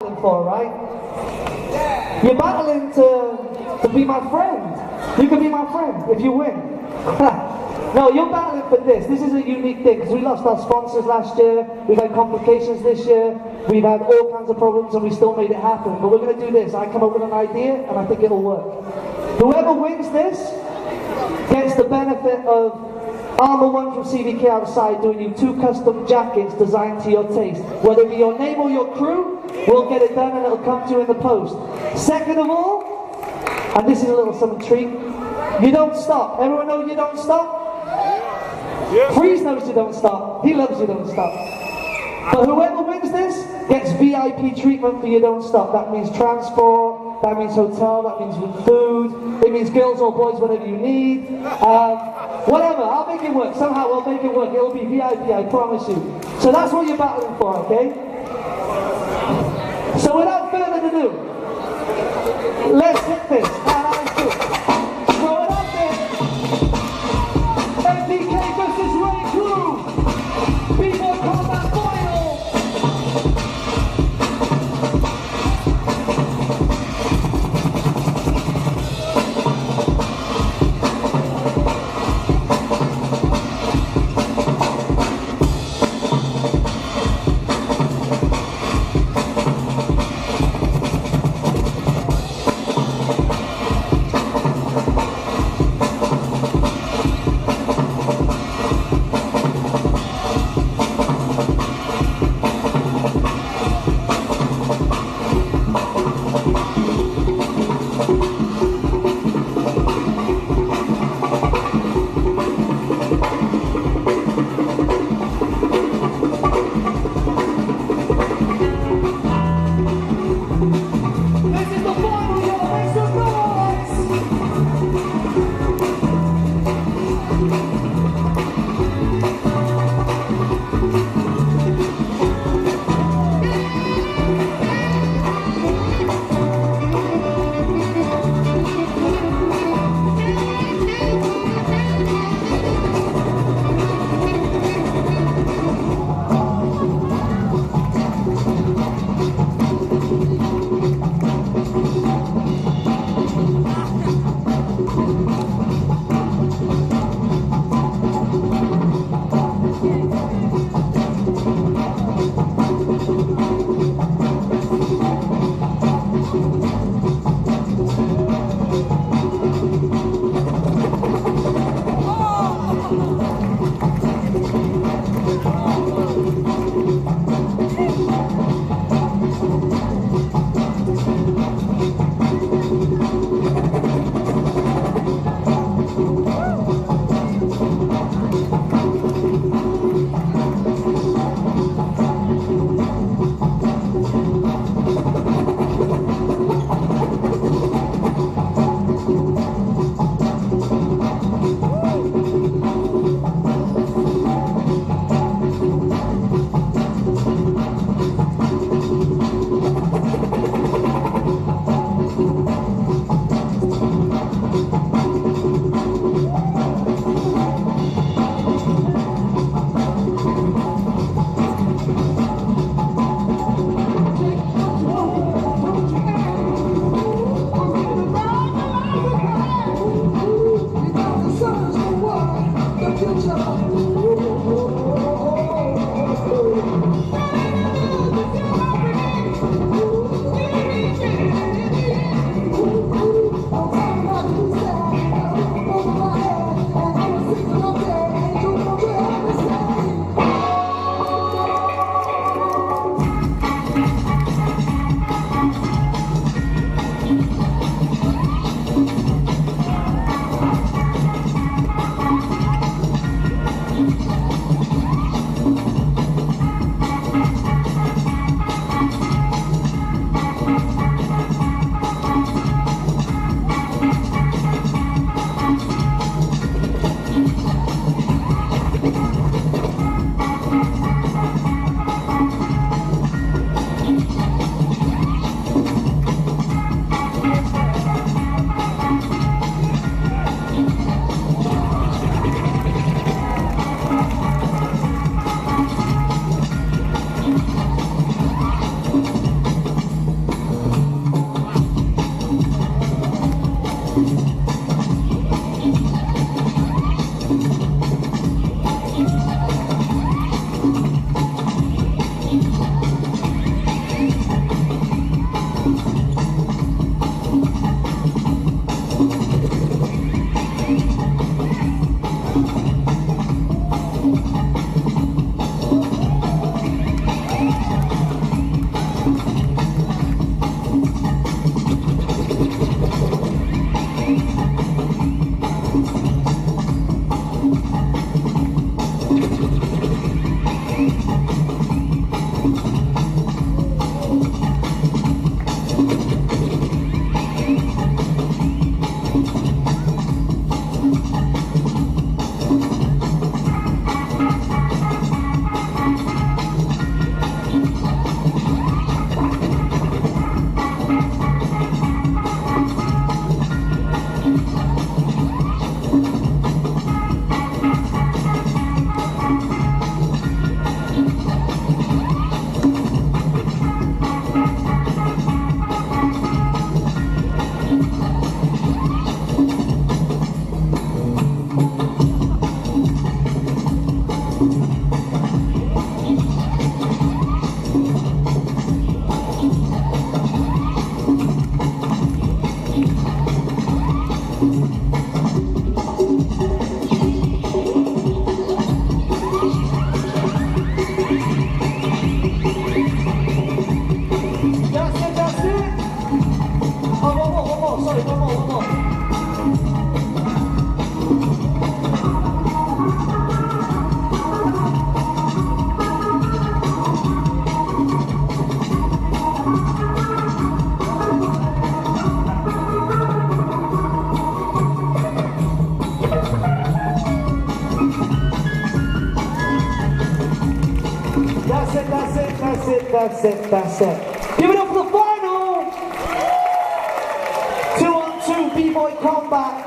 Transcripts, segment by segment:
battling for, right? You're battling to be my friend. You can be my friend if you win. No, you're battling for this. This is a unique thing because we lost our sponsors last year. We've had complications this year. We've had all kinds of problems and we still made it happen. But we're going to do this. I come up with an idea and I think it'll work. Whoever wins this gets the benefit of Armour One from CVK outside doing you 2 custom jackets designed to your taste. Whether it be your name or your crew, we'll get it done and it'll come to you in the post. Second of all, and this is a little something treat, you don't stop. Everyone know you don't stop? Yeah. Freeze knows you don't stop. He loves you don't stop. But whoever wins this gets VIP treatment for you don't stop. That means transport, that means hotel, that means food, it means girls or boys, whatever you need. Whatever, I'll make it work. Somehow we'll make it work. It'll be VIP, I promise you. So that's what you're battling for, okay? So without further ado, let's hit this. Throw it up there. MDK versus Ray Crew. People combat final. that's it, that's it. Give it up for the final! 2-on-2 B-boy combat.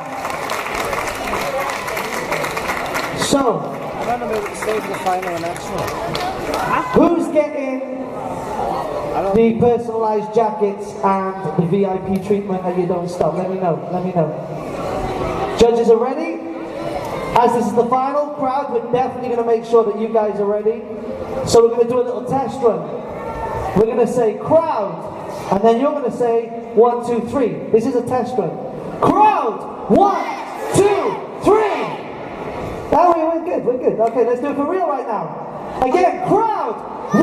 So, I don't know if save the final and actual. who's getting the personalised jackets and the VIP treatment at You Don't Stop? Let me know, let me know. Judges are ready? As this is the final, crowd, we're definitely going to make sure that you guys are ready. So we're going to do a little test run. We're going to say crowd, and then you're going to say 1, 2, 3. This is a test run. Crowd, 1, 2, 3. Oh, we're good, we're good. Okay, let's do it for real right now. Again, crowd, 1,